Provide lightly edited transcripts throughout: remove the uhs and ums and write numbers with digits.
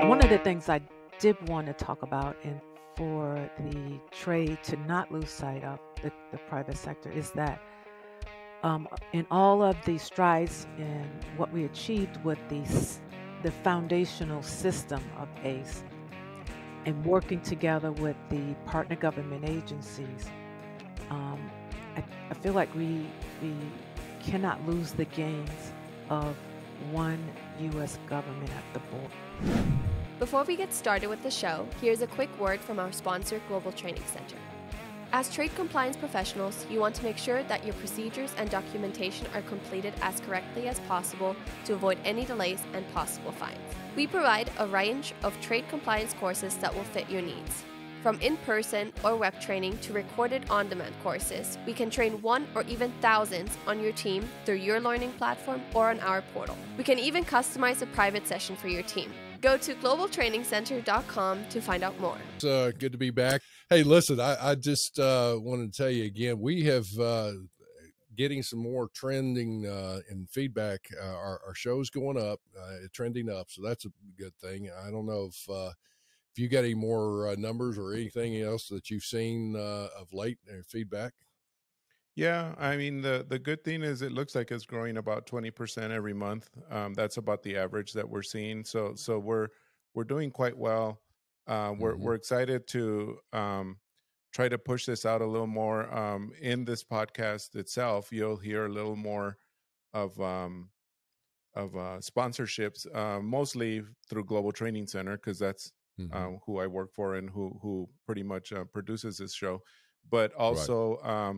One of the things I did want to talk about, and for the trade to not lose sight of the private sector, is that in all of the strides in what we achieved with the foundational system of ACE and working together with the partner government agencies, um, I feel like we cannot lose the gains of one U.S. government at the board. Before we get started with the show, here's a quick word from our sponsor, Global Training Center. As trade compliance professionals, you want to make sure that your procedures and documentation are completed as correctly as possible to avoid any delays and possible fines. We provide a range of trade compliance courses that will fit your needs. From in-person or web training to recorded on-demand courses, we can train one or even thousands on your team through your learning platform or on our portal. We can even customize a private session for your team. Go to globaltrainingcenter.com to find out more. It's good to be back. Hey, listen, I just wanted to tell you again, we have getting some more trending and feedback. Our show's going up, trending up, so that's a good thing. I don't know if you got any more numbers or anything else that you've seen of late feedback. Yeah, I mean, the good thing is it looks like it's growing about 20% every month. That's about the average that we're seeing. So we're doing quite well. We're excited to try to push this out a little more. In this podcast itself, you'll hear a little more of sponsorships, mostly through Global Training Center, because that's who I work for and who pretty much produces this show. But also, right.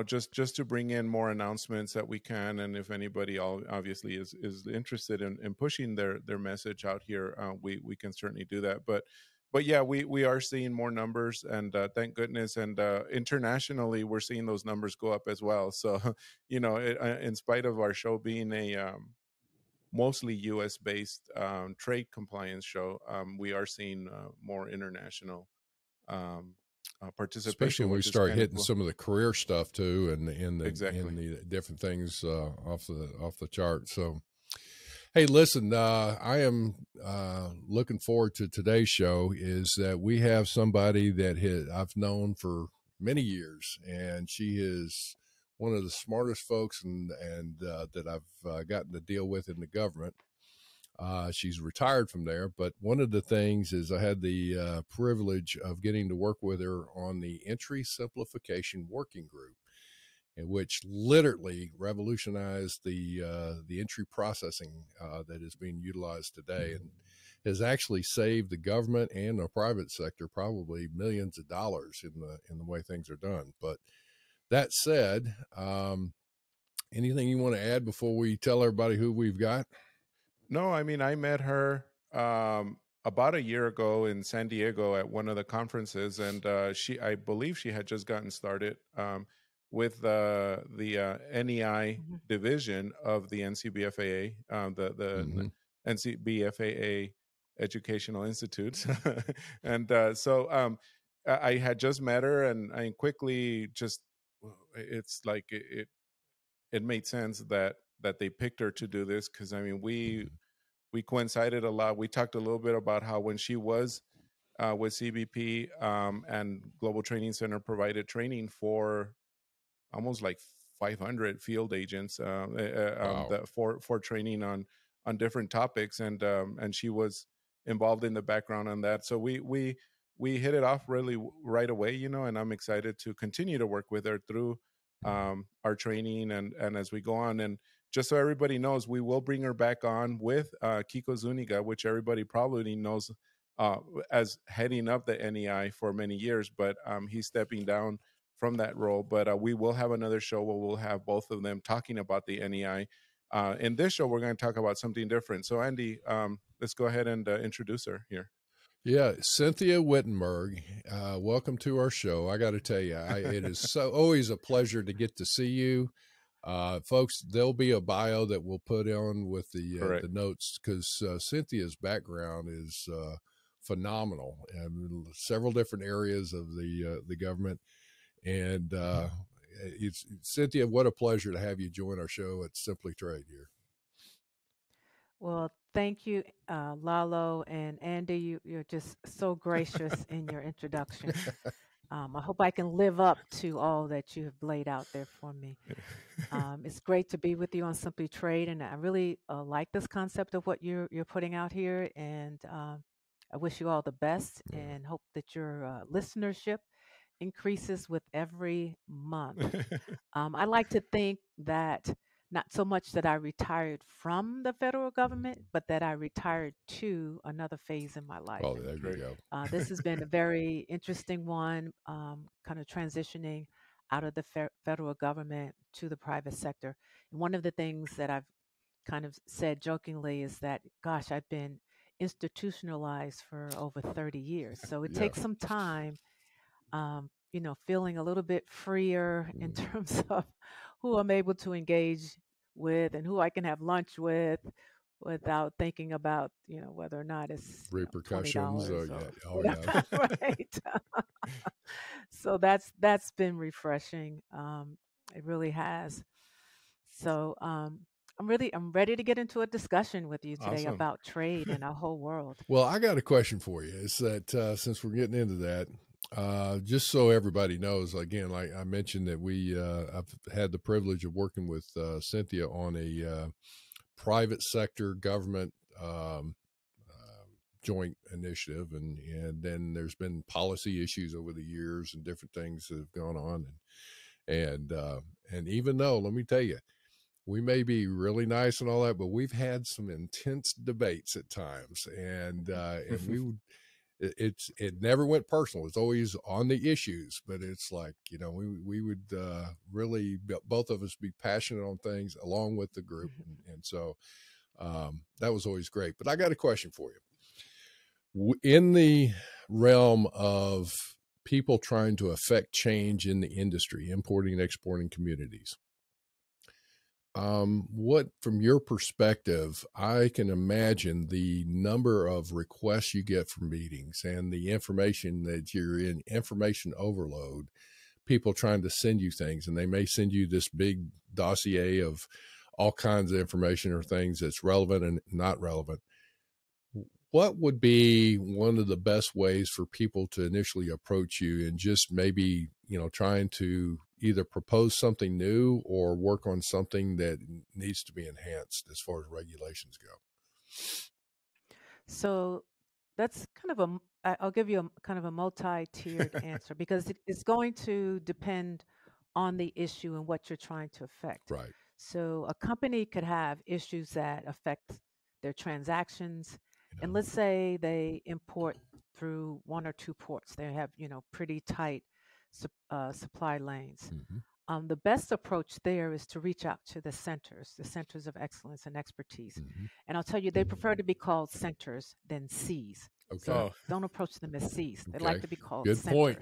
Just to bring in more announcements that we can, and if anybody obviously is interested in pushing their message out here, we can certainly do that. But yeah, we are seeing more numbers, and thank goodness. And internationally, we're seeing those numbers go up as well. So in spite of our show being a mostly U.S. based trade compliance show, we are seeing more international participation, especially when we start hitting some of the career stuff too, and the different things off the chart. So, hey, listen, I am looking forward to today's show. Is that we have somebody that I've known for many years, and she is one of the smartest folks and that I've gotten to deal with in the government. She's retired from there, but one of the things is I had the privilege of getting to work with her on the entry simplification working group, in which literally revolutionized the entry processing that is being utilized today, and has actually saved the government and the private sector probably millions of dollars in the way things are done. But that said, anything you want to add before we tell everybody who we've got? No, I mean, I met her about a year ago in San Diego at one of the conferences, and I believe she had just gotten started with the NEI division of the NCBFAA, the NCBFAA Educational Institute. And so I had just met her, and I quickly it's like it made sense that they picked her to do this, because I mean we coincided a lot. We talked a little bit about how when she was with CBP and Global Training Center provided training for almost like 500 field agents for training on different topics, and she was involved in the background on that. So we hit it off really right away, and I'm excited to continue to work with her through our training and as we go on. And just so everybody knows, we will bring her back on with Kiko Zuniga, which everybody probably knows as heading up the NEI for many years, but he's stepping down from that role. But we will have another show where we'll have both of them talking about the NEI. In this show, we're going to talk about something different. So Andy, let's go ahead and introduce her here. Yeah, Cynthia Whittenburg, welcome to our show. I got to tell you, it is always a pleasure to get to see you. Folks, there'll be a bio that we'll put on with the notes, because Cynthia's background is phenomenal, and several different areas of the government. And it's Cynthia, what a pleasure to have you join our show at Simply Trade here. Well, thank you, Lalo and Andy. You're just so gracious in your introduction. I hope I can live up to all that you have laid out there for me. It's great to be with you on Simply Trade, and I really like this concept of what you're putting out here. And I wish you all the best, and hope that your listenership increases with every month. I like to think that not so much that I retired from the federal government, but that I retired to another phase in my life. Oh, there you go. This has been a very interesting one, kind of transitioning out of the federal government to the private sector. And one of the things that I've kind of said jokingly is that, gosh, I've been institutionalized for over 30 years. So it takes some time, feeling a little bit freer in terms of who I'm able to engage with and who I can have lunch with without thinking about, whether or not it's repercussions. $20 right. So that's been refreshing. It really has. So I'm ready to get into a discussion with you today about trade in our whole world. Well, I got a question for you. It's that since we're getting into that, just so everybody knows, again, like I mentioned that I've had the privilege of working with Cynthia on a private sector government joint initiative, and then there's been policy issues over the years and different things that have gone on, and even though, let me tell you, we may be really nice and all that, but we've had some intense debates at times, and we would. It never went personal. It's always on the issues, but it's like, we would really, both of us, be passionate on things along with the group. And so that was always great. But I got a question for you. In the realm of people trying to affect change in the industry, importing and exporting communities, what, from your perspective, I can imagine the number of requests you get for meetings and the information that you're in, information overload, people trying to send you things, and they may send you this big dossier of all kinds of information or things that's relevant and not relevant. What would be one of the best ways for people to initially approach you and just maybe, trying to either propose something new or work on something that needs to be enhanced as far as regulations go? So that's I'll give you a kind of a multi-tiered answer, because it's going to depend on the issue and what you're trying to affect. Right. So a company could have issues that affect their transactions. And let's say they import through one or two ports. They have, pretty tight supply lanes. The best approach there is to reach out to the centers of excellence and expertise. And I'll tell you, they prefer to be called centers than Cs. Okay. So don't approach them as Cs. They like to be called Good centers. point.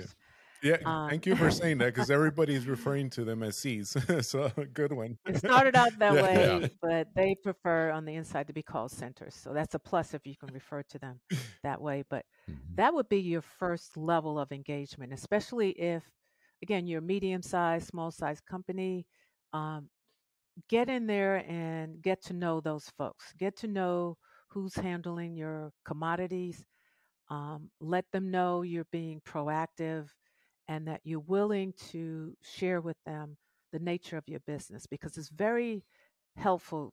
Yeah, thank you for saying that, because everybody's referring to them as Cs. So good one. It started out that way, but they prefer on the inside to be called centers. So that's a plus if you can refer to them that way. But that would be your first level of engagement, especially if, again, you're a medium-sized, small-sized company. Get in there and get to know those folks. Get to know who's handling your commodities. Let them know you're being proactive and that you're willing to share with them the nature of your business, because it's very helpful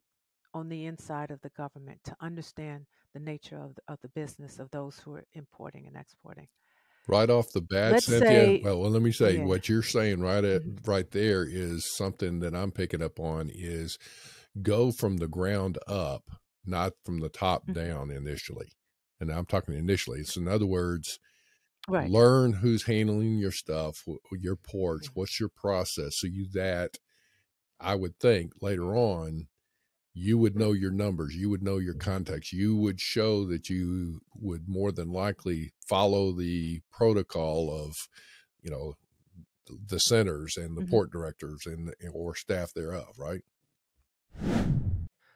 on the inside of the government to understand the nature of the business of those who are importing and exporting. Right off the bat, Let's Cynthia, say, well, let me say, what you're saying right there is something that I'm picking up on, is go from the ground up, not from the top down initially. And I'm talking initially. So in other words, learn who's handling your stuff, your ports, what's your process. So that I would think later on, you would know your numbers, you would know your contacts, you would show that you would more than likely follow the protocol of, the centers and the port directors or staff thereof, right?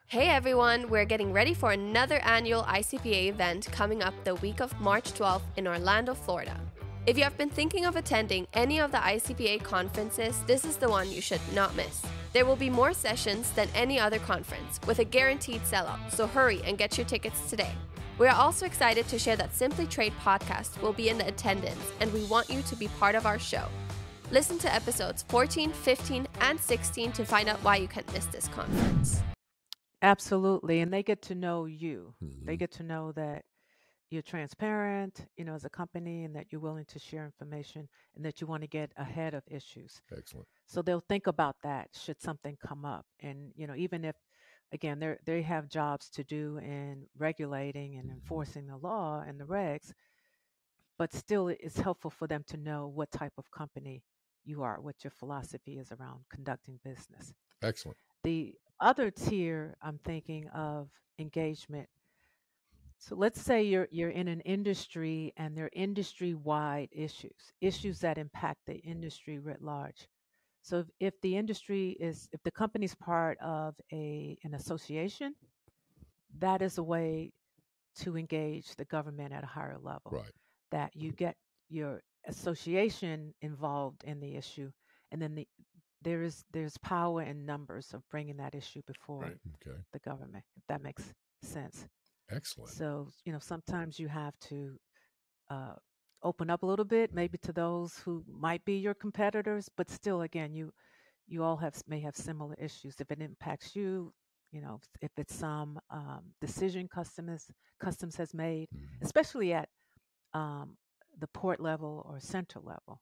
Hey everyone, we're getting ready for another annual ICPA event coming up the week of March 12th in Orlando, Florida. If you have been thinking of attending any of the ICPA conferences, this is the one you should not miss. There will be more sessions than any other conference, with a guaranteed sellout, so hurry and get your tickets today. We are also excited to share that Simply Trade podcast will be in attendance, and we want you to be part of our show. Listen to episodes 14, 15, and 16 to find out why you can't miss this conference. Absolutely. And they get to know you. They get to know that you're transparent, as a company, and that you're willing to share information, and that you want to get ahead of issues. Excellent. So they'll think about that should something come up. And, even if, again, they have jobs to do in regulating and enforcing the law and the regs, but still it's helpful for them to know what type of company you are, what your philosophy is around conducting business. Excellent. The other tier I'm thinking of engagement. So let's say you're in an industry and there are industry-wide issues that impact the industry writ large. So if the company's part of an association, that is a way to engage the government at a higher level. Right. That you get your association involved in the issue, and then there's power in numbers of bringing that issue before the government, if that makes sense. Excellent. So, sometimes you have to open up a little bit, maybe to those who might be your competitors, but still, again, you all may have similar issues. If it impacts you, if it's some decision customs has made, especially at the port level or center level,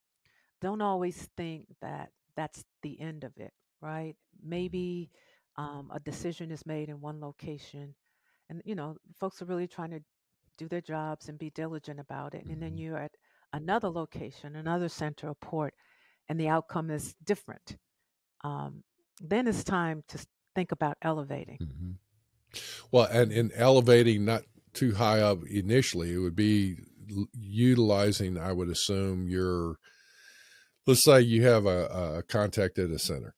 don't always think that that's the end of it, right? Maybe a decision is made in one location, and folks are really trying to do their jobs and be diligent about it, and then you're at another location, another center or port, and the outcome is different. Then it's time to think about elevating. Well, and in elevating not too high up initially, it would be utilizing, I would assume, let's say you have a contact at a center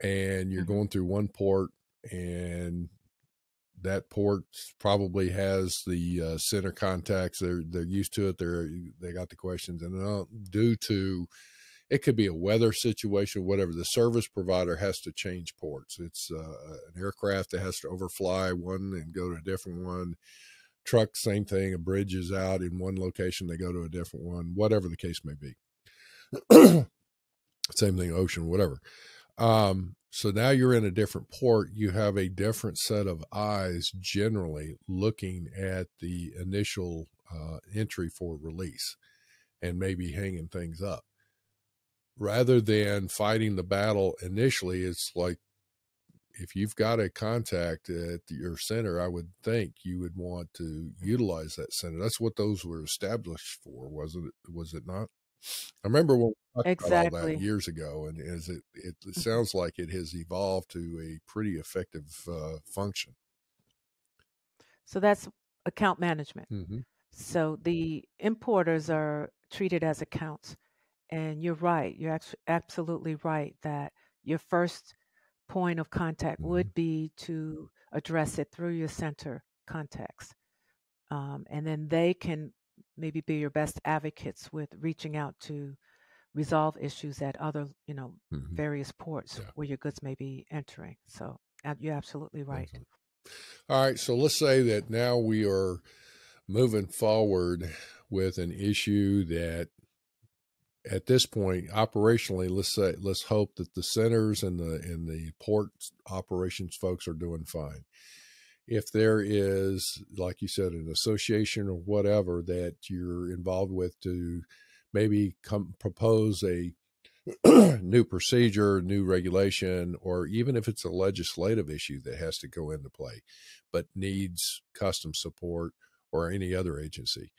and you're going through one port, and that port probably has the center contacts. They're used to it. They got the questions, and due to it could be a weather situation, whatever, the service provider has to change ports. It's an aircraft that has to overfly one and go to a different one. Truck, same thing. A bridge is out in one location, they go to a different one, whatever the case may be. Same thing, ocean, whatever. So now you're in a different port. You have a different set of eyes generally looking at the initial entry for release and maybe hanging things up. Rather than fighting the battle initially, it's like if you've got a contact at your center, I would think you would want to utilize that center. That's what those were established for, wasn't it? Was it not? I remember when we talked about all that years ago, and it sounds like it has evolved to a pretty effective function. So that's account management. So the importers are treated as accounts. And you're right. You're absolutely right that your first point of contact would be to address it through your center contacts. And then they can maybe be your best advocates with reaching out to resolve issues at other, various ports where your goods may be entering. So you're absolutely right. All right. So let's say that now we are moving forward with an issue that, at this point, operationally, let's hope that the centers and the port operations folks are doing fine. If there is, like you said, an association or whatever that you're involved with to maybe propose a new procedure, new regulation, or even if it's a legislative issue that has to go into play, but needs customs support or any other agency,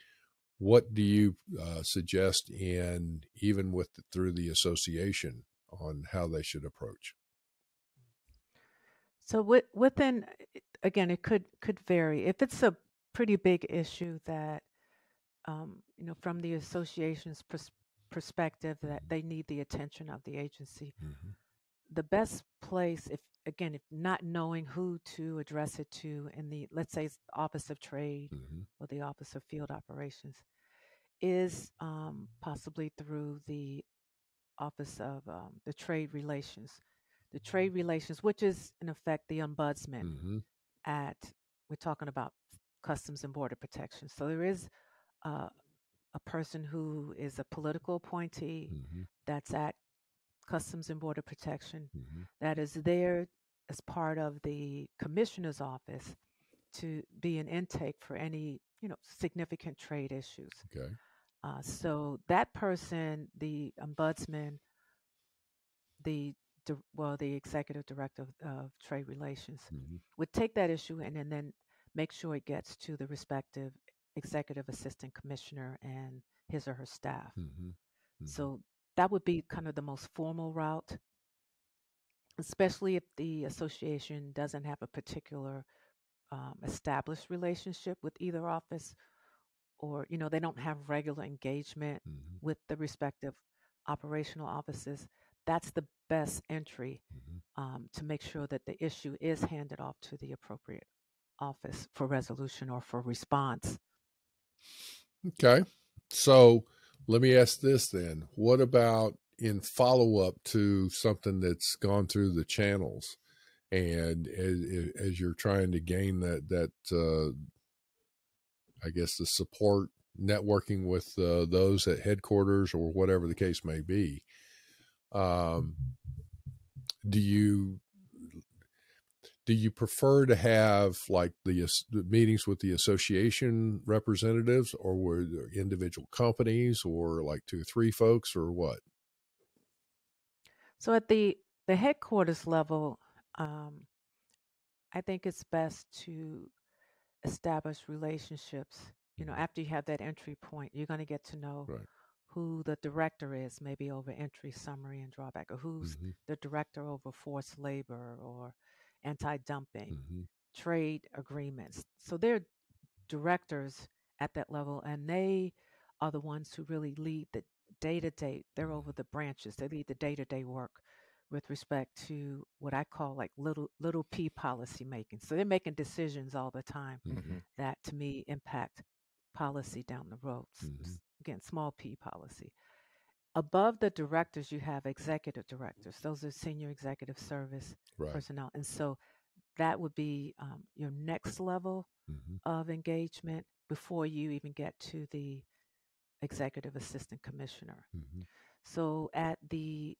what do you suggest even through the association on how they should approach? So within, again, it could vary. If it's a pretty big issue that, from the association's perspective, that they need the attention of the agency, the best place, if not knowing who to address it to in let's say it's the Office of Trade or the Office of Field Operations, is possibly through the Office of the Trade Relations the trade relations, which is in effect the ombudsman at, we're talking about Customs and Border Protection. So there is a person who is a political appointee that's at Customs and Border Protection that is there as part of the commissioner's office to be an intake for any, significant trade issues. Okay. So that person, the ombudsman, the executive director of trade relations, would take that issue and then make sure it gets to the respective executive assistant commissioner and his or her staff. So that would be kind of the most formal route, especially if the association doesn't have a particular established relationship with either office, or they don't have regular engagement with the respective operational offices. That's the best entry to make sure that the issue is handed off to the appropriate office for resolution or for response. Okay. So let me ask this then. What about in follow-up to something that's gone through the channels, and as you're trying to gain that I guess the support, networking with those at headquarters or whatever the case may be, do you prefer to have like the meetings with the association representatives, or were there individual companies, or like 2 or 3 folks, or what? So at the headquarters level, I think it's best to establish relationships. After you have that entry point, you're going to get to know who the director is, maybe over entry, summary, and drawback, or who's the director over forced labor or anti-dumping, trade agreements. So they're directors at that level, and they are the ones who really lead the day-to-day. They're over the branches. They lead the day-to-day work with respect to what I call like little P policy making. So they're making decisions all the time that to me impact policy down the road. Again, small P policy. Above the directors, you have executive directors. Those are senior executive service personnel. And so that would be your next level of engagement before you even get to the executive assistant commissioner. So at the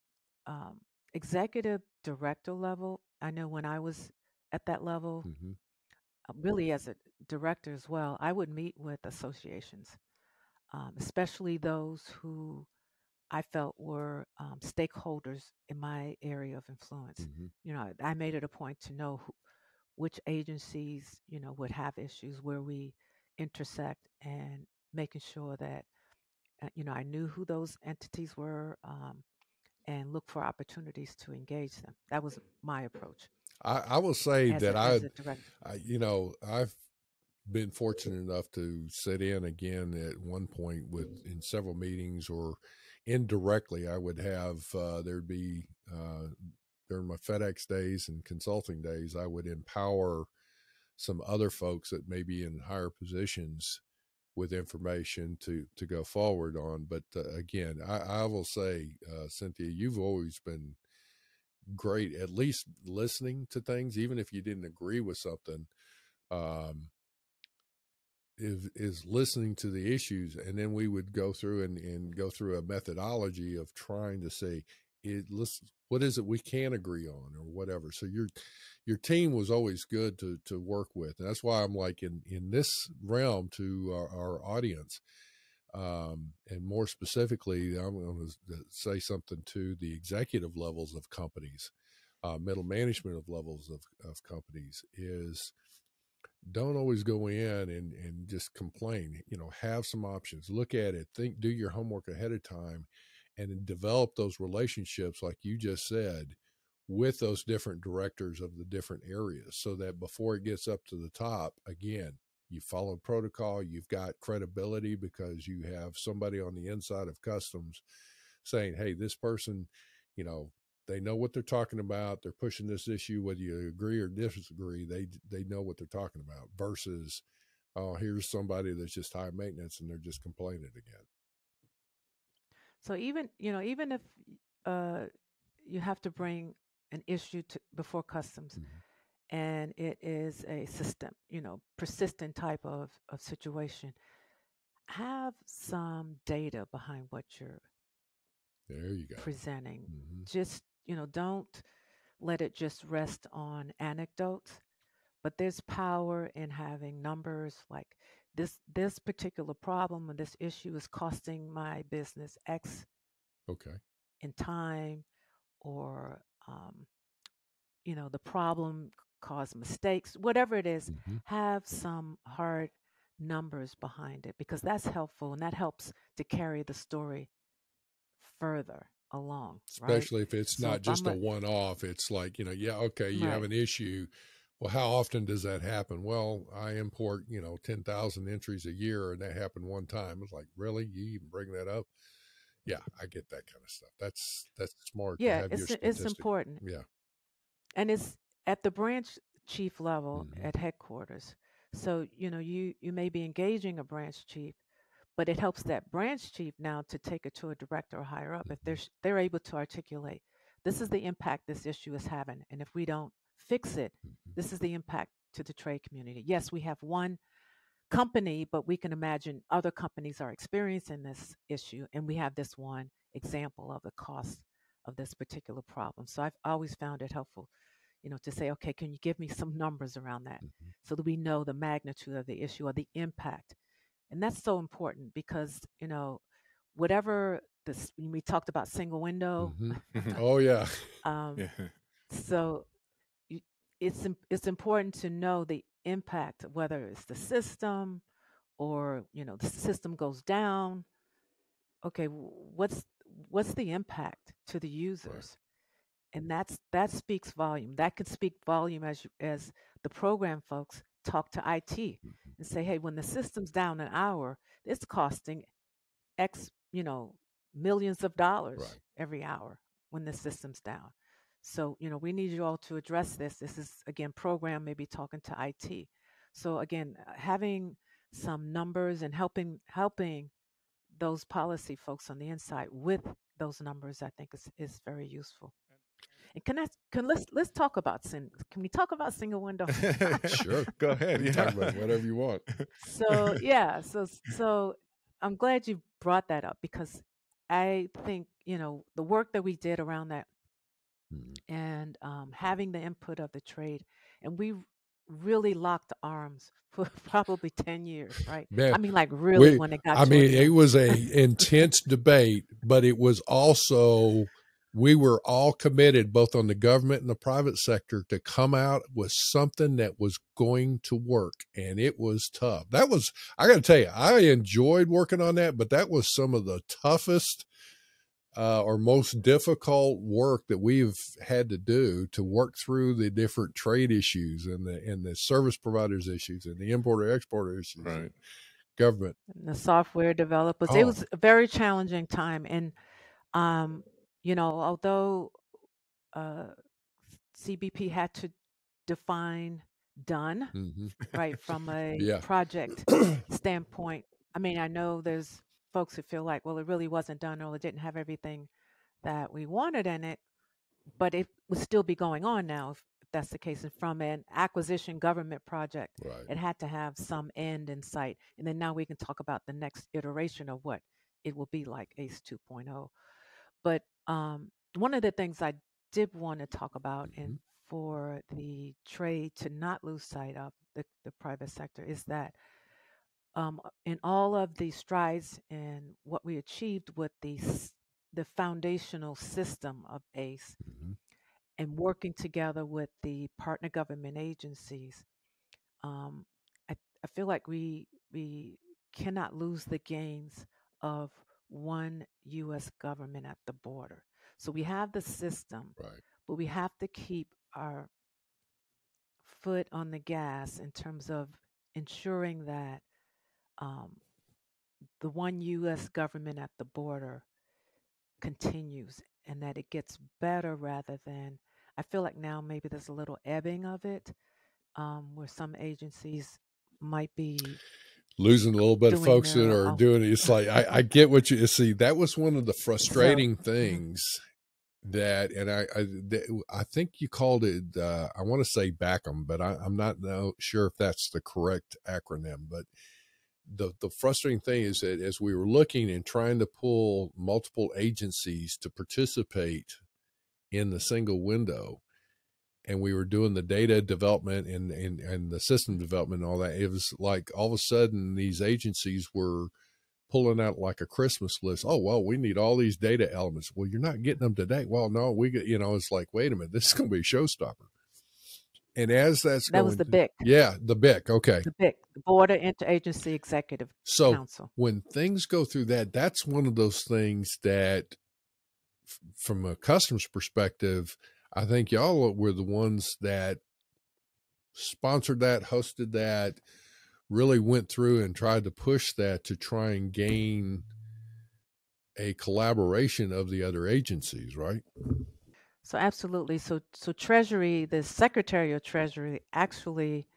executive director level, I know when I was at that level, really as a director as well, I would meet with associations, especially those who I felt were stakeholders in my area of influence. I made it a point to know which agencies, would have issues where we intersect, and making sure that, I knew who those entities were, and look for opportunities to engage them. That was my approach. I will say that as a director. I've been fortunate enough to sit in again at one point in several meetings, or indirectly I would have there'd be during my FedEx days and consulting days, I would empower some other folks that may be in higher positions with information to go forward on. But again, I will say, Cynthia, you've always been great, at least listening to things, even if you didn't agree with something, is listening to the issues. And then we would go through and go through a methodology of trying to say, what is it we can agree on, or whatever. So your team was always good to work with. And that's why I'm like in this realm to our audience, and more specifically, I'm going to say something to the executive levels of companies, middle management of levels of companies, is don't always go in and just complain. Have some options, look at it, do your homework ahead of time, and develop those relationships, like you just said, with those different directors of the different areas, so that before it gets up to the top, again, you follow protocol, you've got credibility because you have somebody on the inside of customs saying, hey, this person, they know what they're talking about. They're pushing this issue, whether you agree or disagree, they know what they're talking about, versus, oh, here's somebody that's just high maintenance and they're just complaining again. So even if you have to bring an issue before customs, and it is a system, persistent type of situation, have some data behind what you're presenting. Just, don't let it just rest on anecdotes, but there's power in having numbers like this particular problem or this issue is costing my business X in time, or the problem caused mistakes, whatever it is. Have some hard numbers behind it, because that's helpful, and that helps to carry the story further along, especially if it's not just a one-off. It's like, you have an issue. Well, how often does that happen? Well, I import 10,000 entries a year, and that happened one time. It's like, really, you even bring that up? Yeah, I get that kind of stuff. That's smart. Yeah, to have it's important. Yeah, and it's at the branch chief level at headquarters. So you may be engaging a branch chief, but it helps that branch chief now to take it to a director or higher up if they're able to articulate, this is the impact this issue is having, and if we don't fix it, this is the impact to the trade community. Yes, we have one company, but we can imagine other companies are experiencing this issue, and we have this one example of the cost of this particular problem. So I've always found it helpful, to say, okay, can you give me some numbers around that, so that we know the magnitude of the issue or the impact. And that's so important, because whatever this, we talked about single window. Oh yeah. So it's important to know the impact, whether it's the system or the system goes down. Okay, what's the impact to the users? And that speaks volume. That could speak volume as the program folks talk to IT and say, hey, when the system's down an hour, it's costing X, millions of dollars every hour when the system's down. So, we need you all to address this. This is, again, program, maybe talking to IT. So again, having some numbers and helping those policy folks on the inside with those numbers, I think is very useful. And let's talk about can we talk about single window? Sure, go ahead. Yeah, talk about whatever you want. So yeah, so I'm glad you brought that up, because I think the work that we did around that, and having the input of the trade, and we really locked arms for probably 10 years, right? Man, I mean, like really, when it got. It was a intense debate, but it was also, we were all committed, both on the government and the private sector, to come out with something that was going to work. And it was tough. That was, I got to tell you, I enjoyed working on that, but that was some of the toughest or most difficult work that we've had to do, to work through the different trade issues and the service providers issues and the importer exporter issues, government and the software developers. It was a very challenging time. And although CBP had to define done, right, from a project standpoint. I mean, I know there's folks who feel like, well, it really wasn't done, or it didn't have everything that we wanted in it, but it would still be going on now if that's the case. And from an acquisition government project, it had to have some end in sight. And then now we can talk about the next iteration of what it will be like, ACE 2.0. But one of the things I did want to talk about, and for the trade to not lose sight of the private sector, is that in all of the strides and what we achieved with the foundational system of ACE, and working together with the partner government agencies, I feel like we cannot lose the gains of one U.S. government at the border. So we have the system, but we have to keep our foot on the gas in terms of ensuring that the one U.S. government at the border continues, and that it gets better, rather than, I feel like now maybe there's a little ebbing of it, where some agencies might be losing a little bit of folks that are doing it. It's like, I get what you see. That was one of the frustrating things that, and I think you called it, I want to say back 'em, but I'm not sure if that's the correct acronym. But the frustrating thing is that as we were looking and trying to pull multiple agencies to participate in the single window, and we were doing the data development and the system development and all that, it was like all of a sudden these agencies were pulling out like a Christmas list. Oh, well, we need all these data elements. Well, you're not getting them today. Well, no, we get, it's like, wait a minute, this is going to be a showstopper. And as that's That was the BIC. Yeah, the BIC. Okay. The BIC, the Border Interagency Executive Council. When things go through that, that's one of those things that from a customer's perspective, I think y'all were the ones that sponsored that, hosted that, really went through and tried to push that to try and gain a collaboration of the other agencies, right? So absolutely. So Treasury, the Secretary of Treasury actually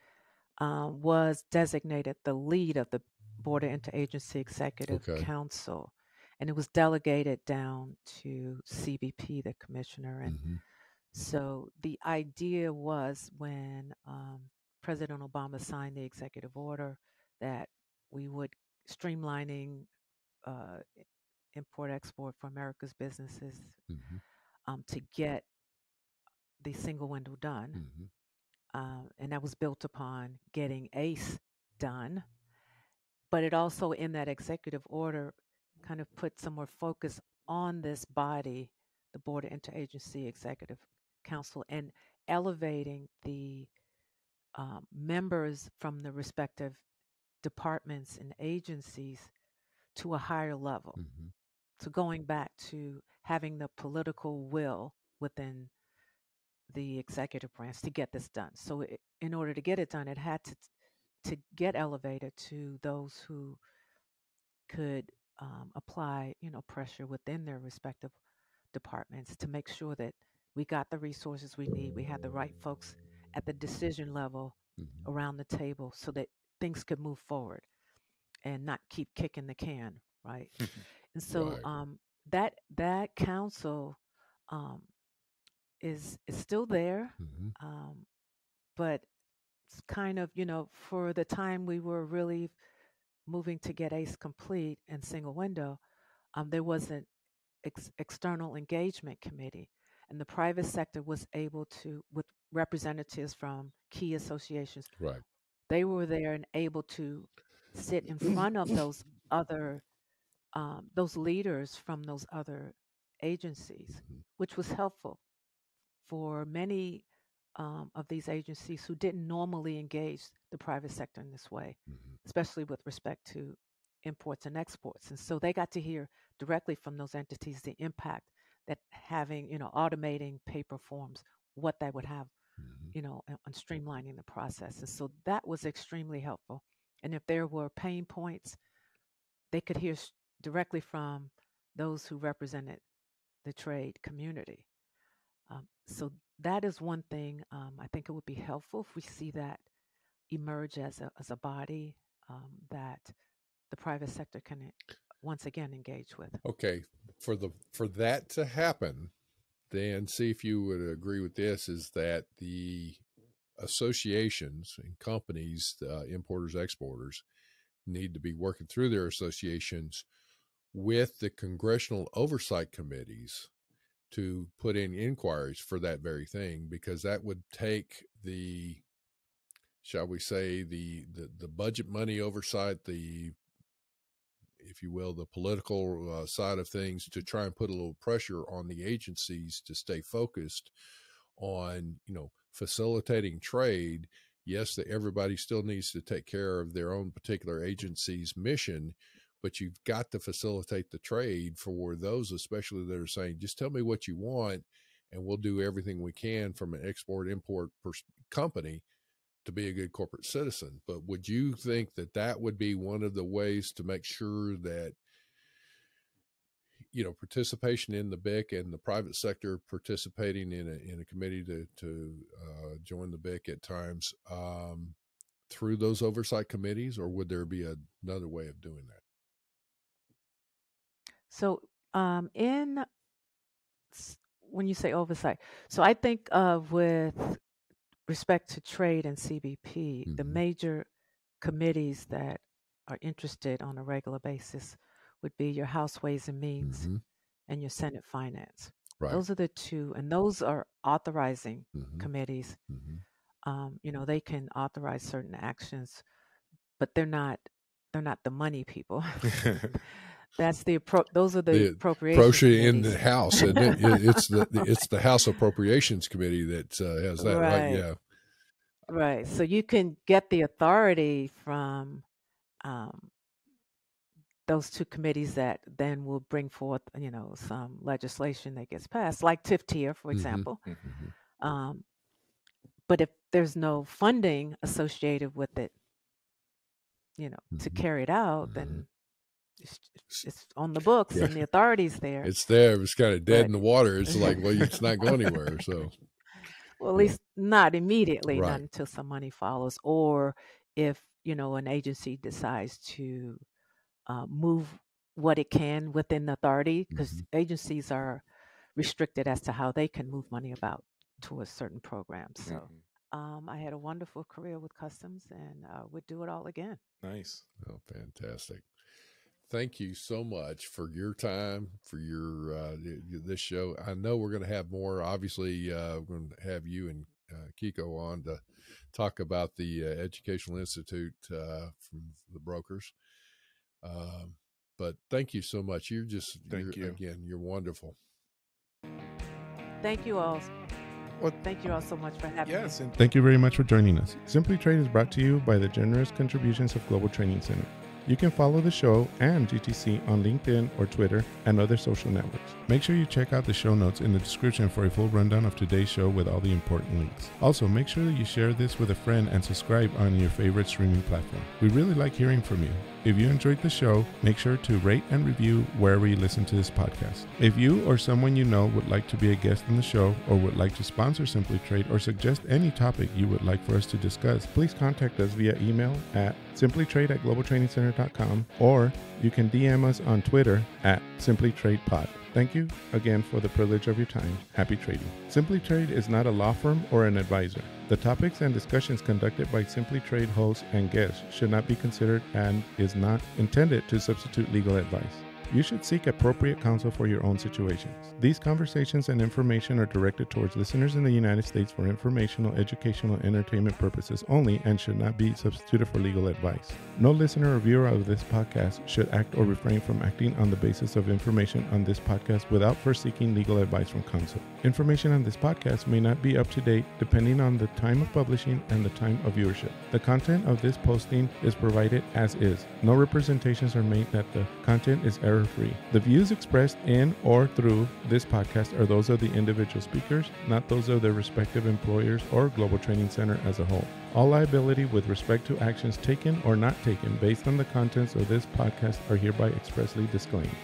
was designated the lead of the Border Interagency Executive Council, and it was delegated down to CBP, the commissioner. And so the idea was when President Obama signed the executive order that we would streamlining import-export for America's businesses to get the single window done. And that was built upon getting ACE done. But it also, in that executive order, kind of put some more focus on this body, the Border Interagency Executive Council, and elevating the members from the respective departments and agencies to a higher level. So going back to having the political will within the executive branch to get this done. So in order to get it done, it had to get elevated to those who could apply, pressure within their respective departments to make sure that we got the resources we need. We had the right folks at the decision level around the table so that things could move forward and not keep kicking the can, right? And so that council is still there, but it's kind of, for the time we were really moving to get ACE complete and single window, there was an external engagement committee, and the private sector was able to, with representatives from key associations, they were there and able to sit in front of those other those leaders from those other agencies, which was helpful for many of these agencies who didn't normally engage the private sector in this way, especially with respect to imports and exports. And so they got to hear directly from those entities the impact that having, automating paper forms, what that would have, on streamlining the process. And so that was extremely helpful. And if there were pain points, they could hear directly from those who represented the trade community. So that is one thing. I think it would be helpful if we see that emerge as a body that the private sector can once again engage with. Okay, for that to happen, then see if you would agree with this, is that the associations and companies, importers, exporters, need to be working through their associations with the congressional oversight committees to put in inquiries for that very thing, because that would take the, shall we say, the budget money oversight, if you will, the political side of things, to try and put a little pressure on the agencies to stay focused on, facilitating trade. Yes, that everybody still needs to take care of their own particular agency's mission, but you've got to facilitate the trade for those, especially that are saying, just tell me what you want and we'll do everything we can from an export-import company to be a good corporate citizen. But would you think that that would be one of the ways to make sure that, participation in the BIC and the private sector participating in a committee to join the BIC at times through those oversight committees, or would there be another way of doing that? So when you say oversight, so I think with respect to trade and CBP, the major committees that are interested on a regular basis would be your House Ways and Means and your Senate Finance. Right. Those are the two, and those are authorizing committees. They can authorize certain actions, but they're not the money people. That's those are the appropriations in the House, and it's the House Appropriations Committee that has that, right? Yeah. Right. So you can get the authority from those two committees that then will bring forth, some legislation that gets passed, like TIF-TIR, for example. But if there's no funding associated with it, to carry it out, then it's on the books and the authority's there. It's there. It's kind of dead in the water. It's like, well, it's not going anywhere. So, well, at least not immediately, not until some money follows, or if an agency decides to move what it can within the authority, because agencies are restricted as to how they can move money about towards certain programs. So I had a wonderful career with Customs, and would do it all again. Nice. Oh, fantastic. Thank you so much for your time, for your this show. I know we're going to have more. Obviously, we're going to have you and Kiko on to talk about the Educational Institute from the brokers. But thank you so much. Again, you're wonderful. Thank you all. Well, thank you all so much for having me. Yes, and thank you very much for joining us. Simply Trade is brought to you by the generous contributions of Global Training Center. You can follow the show and GTC on LinkedIn or Twitter and other social networks. Make sure you check out the show notes in the description for a full rundown of today's show with all the important links. Also, make sure that you share this with a friend and subscribe on your favorite streaming platform. We really like hearing from you. If you enjoyed the show, make sure to rate and review wherever you listen to this podcast. If you or someone you know would like to be a guest on the show or would like to sponsor Simply Trade or suggest any topic you would like for us to discuss, please contact us via email at simplytrade@globaltrainingcenter.com, or you can DM us on Twitter at simplytradepod. Thank you again for the privilege of your time. Happy trading. Simply Trade is not a law firm or an advisor. The topics and discussions conducted by Simply Trade hosts and guests should not be considered and is not intended to substitute legal advice. You should seek appropriate counsel for your own situations. These conversations and information are directed towards listeners in the United States for informational, educational, and entertainment purposes only and should not be substituted for legal advice. No listener or viewer of this podcast should act or refrain from acting on the basis of information on this podcast without first seeking legal advice from counsel. Information on this podcast may not be up to date depending on the time of publishing and the time of viewership. The content of this posting is provided as is. No representations are made that the content is error-free. The views expressed in or through this podcast are those of the individual speakers, not those of their respective employers or Global Training Center as a whole. All liability with respect to actions taken or not taken based on the contents of this podcast are hereby expressly disclaimed.